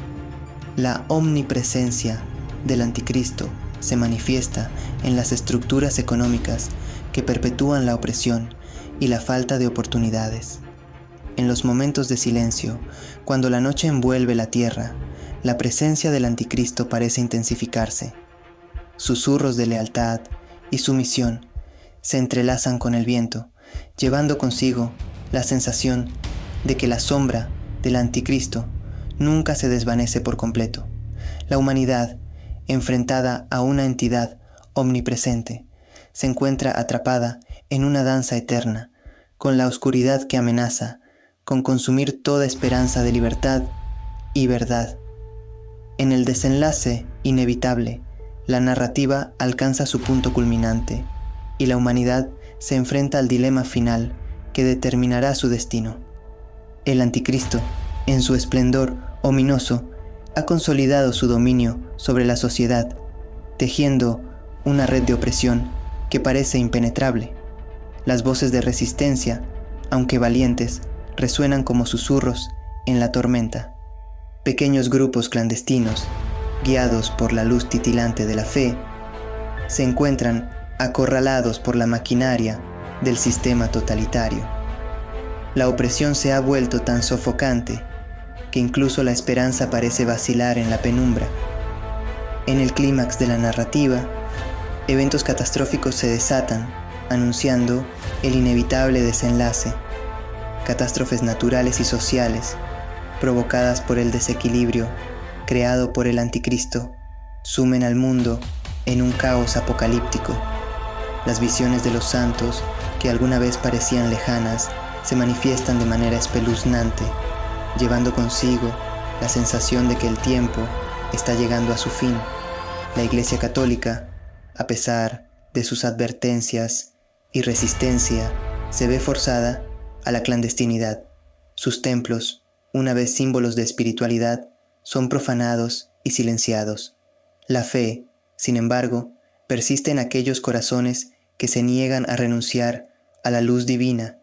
La omnipresencia del anticristo se manifiesta en las estructuras económicas que perpetúan la opresión y la falta de oportunidades. En los momentos de silencio, cuando la noche envuelve la tierra, la presencia del anticristo parece intensificarse. Susurros de lealtad y sumisión se entrelazan con el viento, llevando consigo la sensación de que la sombra del anticristo nunca se desvanece por completo. La humanidad, enfrentada a una entidad omnipresente, se encuentra atrapada en una danza eterna, con la oscuridad que amenaza con consumir toda esperanza de libertad y verdad. En el desenlace inevitable, la narrativa alcanza su punto culminante y la humanidad se enfrenta al dilema final que determinará su destino. El anticristo, en su esplendor ominoso, ha consolidado su dominio sobre la sociedad, tejiendo una red de opresión que parece impenetrable. Las voces de resistencia, aunque valientes, resuenan como susurros en la tormenta. Pequeños grupos clandestinos, guiados por la luz titilante de la fe, se encuentran acorralados por la maquinaria del sistema totalitario. La opresión se ha vuelto tan sofocante que incluso la esperanza parece vacilar en la penumbra. En el clímax de la narrativa, eventos catastróficos se desatan, anunciando el inevitable desenlace. Catástrofes naturales y sociales, provocadas por el desequilibrio creado por el anticristo, sumen al mundo en un caos apocalíptico. Las visiones de los santos, que alguna vez parecían lejanas, se manifiestan de manera espeluznante, llevando consigo la sensación de que el tiempo está llegando a su fin. La Iglesia Católica, a pesar de sus advertencias y resistencia, se ve forzada a la clandestinidad. Sus templos, una vez símbolos de espiritualidad, son profanados y silenciados. La fe, sin embargo, persiste en aquellos corazones que se niegan a renunciar a la luz divina,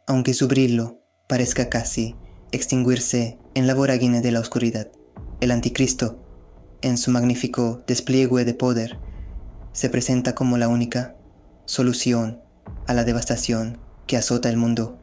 aunque su brillo parezca casi extinguirse en la vorágine de la oscuridad. El anticristo, en su magnífico despliegue de poder, se presenta como la única solución a la devastación que azota el mundo.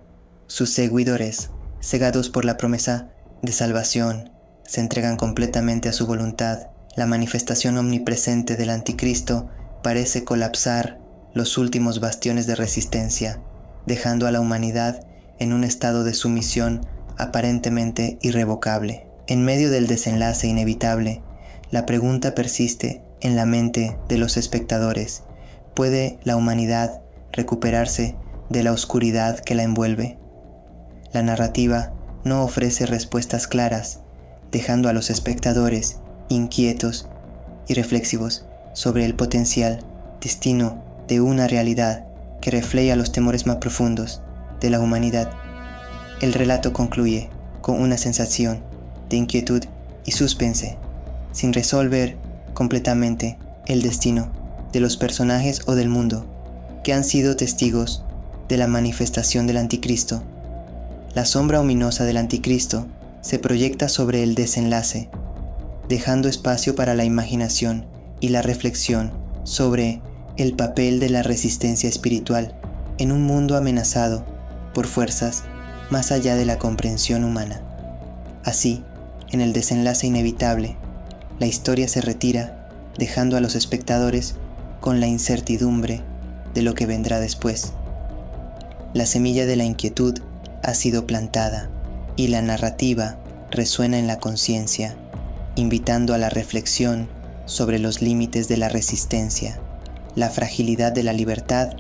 Sus seguidores, cegados por la promesa de salvación, se entregan completamente a su voluntad, la manifestación omnipresente del anticristo parece colapsar los últimos bastiones de resistencia, dejando a la humanidad en un estado de sumisión aparentemente irrevocable. En medio del desenlace inevitable, la pregunta persiste en la mente de los espectadores: ¿puede la humanidad recuperarse de la oscuridad que la envuelve? La narrativa no ofrece respuestas claras, dejando a los espectadores inquietos y reflexivos sobre el potencial destino de una realidad que refleja los temores más profundos de la humanidad. El relato concluye con una sensación de inquietud y suspense, sin resolver completamente el destino de los personajes o del mundo que han sido testigos de la manifestación del anticristo. La sombra ominosa del anticristo se proyecta sobre el desenlace, dejando espacio para la imaginación y la reflexión sobre el papel de la resistencia espiritual en un mundo amenazado por fuerzas más allá de la comprensión humana. Así, en el desenlace inevitable, la historia se retira, dejando a los espectadores con la incertidumbre de lo que vendrá después. La semilla de la inquietud ha sido plantada y la narrativa resuena en la conciencia, invitando a la reflexión sobre los límites de la resistencia, la fragilidad de la libertad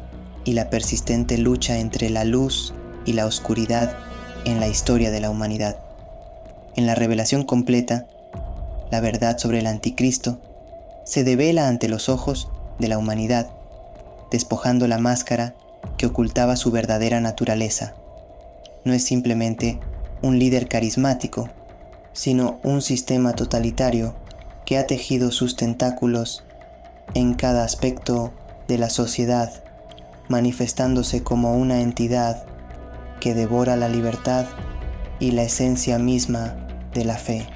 y la persistente lucha entre la luz y la oscuridad en la historia de la humanidad. En la revelación completa, la verdad sobre el anticristo se devela ante los ojos de la humanidad, despojando la máscara que ocultaba su verdadera naturaleza. No es simplemente un líder carismático, sino un sistema totalitario que ha tejido sus tentáculos en cada aspecto de la sociedad, manifestándose como una entidad que devora la libertad y la esencia misma de la fe.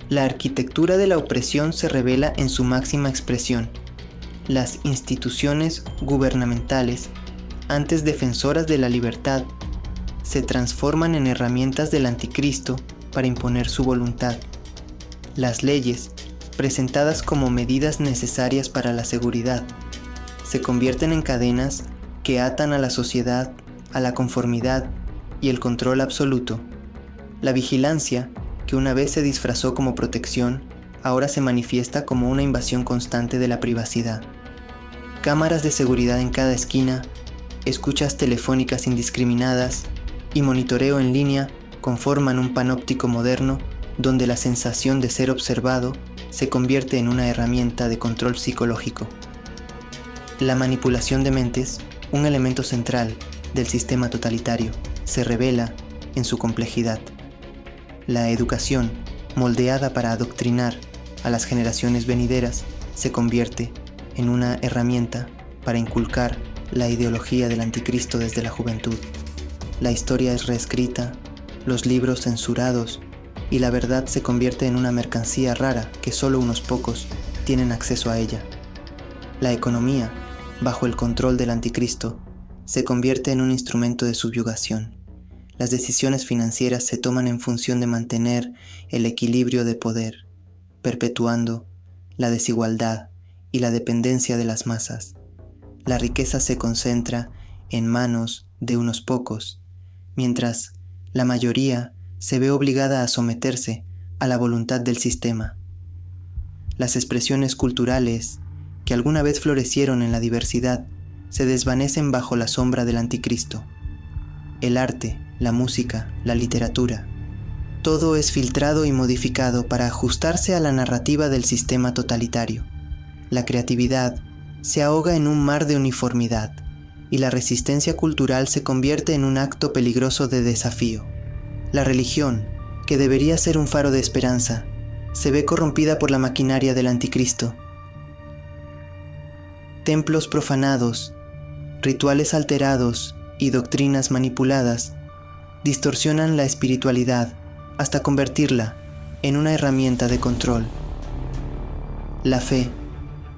La arquitectura de la opresión se revela en su máxima expresión. Las instituciones gubernamentales, antes defensoras de la libertad, se transforman en herramientas del anticristo para imponer su voluntad. Las leyes, presentadas como medidas necesarias para la seguridad, se convierten en cadenas que atan a la sociedad a la conformidad y el control absoluto. La vigilancia, que una vez se disfrazó como protección, ahora se manifiesta como una invasión constante de la privacidad. Cámaras de seguridad en cada esquina, escuchas telefónicas indiscriminadas y monitoreo en línea conforman un panóptico moderno donde la sensación de ser observado se convierte en una herramienta de control psicológico. La manipulación de mentes, un elemento central del sistema totalitario, se revela en su complejidad. La educación, moldeada para adoctrinar a las generaciones venideras, se convierte en una herramienta para inculcar la ideología del anticristo desde la juventud. La historia es reescrita, los libros censurados, y la verdad se convierte en una mercancía rara que solo unos pocos tienen acceso a ella. La economía, bajo el control del anticristo, se convierte en un instrumento de subyugación. Las decisiones financieras se toman en función de mantener el equilibrio de poder, perpetuando la desigualdad y la dependencia de las masas. La riqueza se concentra en manos de unos pocos, mientras la mayoría se ve obligada a someterse a la voluntad del sistema. Las expresiones culturales que alguna vez florecieron en la diversidad se desvanecen bajo la sombra del anticristo. El arte, la música, la literatura, todo es filtrado y modificado para ajustarse a la narrativa del sistema totalitario. La creatividad se ahoga en un mar de uniformidad y la resistencia cultural se convierte en un acto peligroso de desafío. La religión, que debería ser un faro de esperanza, se ve corrompida por la maquinaria del anticristo. Templos profanados, rituales alterados y doctrinas manipuladas distorsionan la espiritualidad hasta convertirla en una herramienta de control. La fe,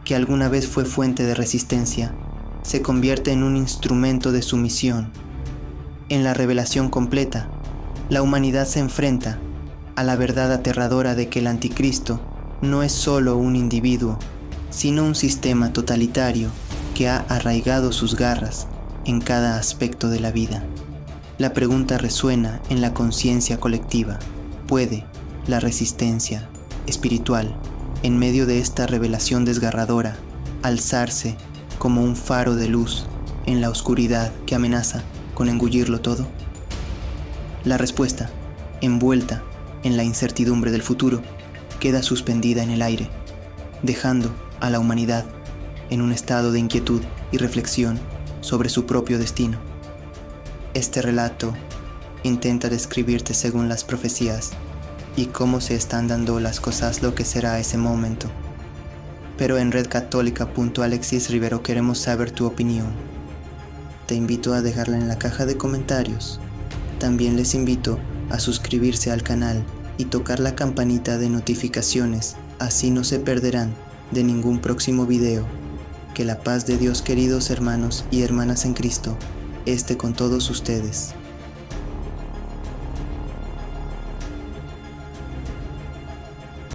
que alguna vez fue fuente de resistencia, se convierte en un instrumento de sumisión, En la revelación completa, la humanidad se enfrenta a la verdad aterradora de que el anticristo no es solo un individuo, sino un sistema totalitario que ha arraigado sus garras en cada aspecto de la vida. La pregunta resuena en la conciencia colectiva: ¿puede la resistencia espiritual, en medio de esta revelación desgarradora, alzarse como un faro de luz en la oscuridad que amenaza con engullirlo todo? La respuesta, envuelta en la incertidumbre del futuro, queda suspendida en el aire, dejando a la humanidad en un estado de inquietud y reflexión sobre su propio destino. Este relato intenta describirte según las profecías y cómo se están dando las cosas, lo que será ese momento. Pero en redcatólica.alexisrivero queremos saber tu opinión. Te invito a dejarla en la caja de comentarios. También les invito a suscribirse al canal y tocar la campanita de notificaciones, así no se perderán de ningún próximo video. Que la paz de Dios, queridos hermanos y hermanas en Cristo, esté con todos ustedes.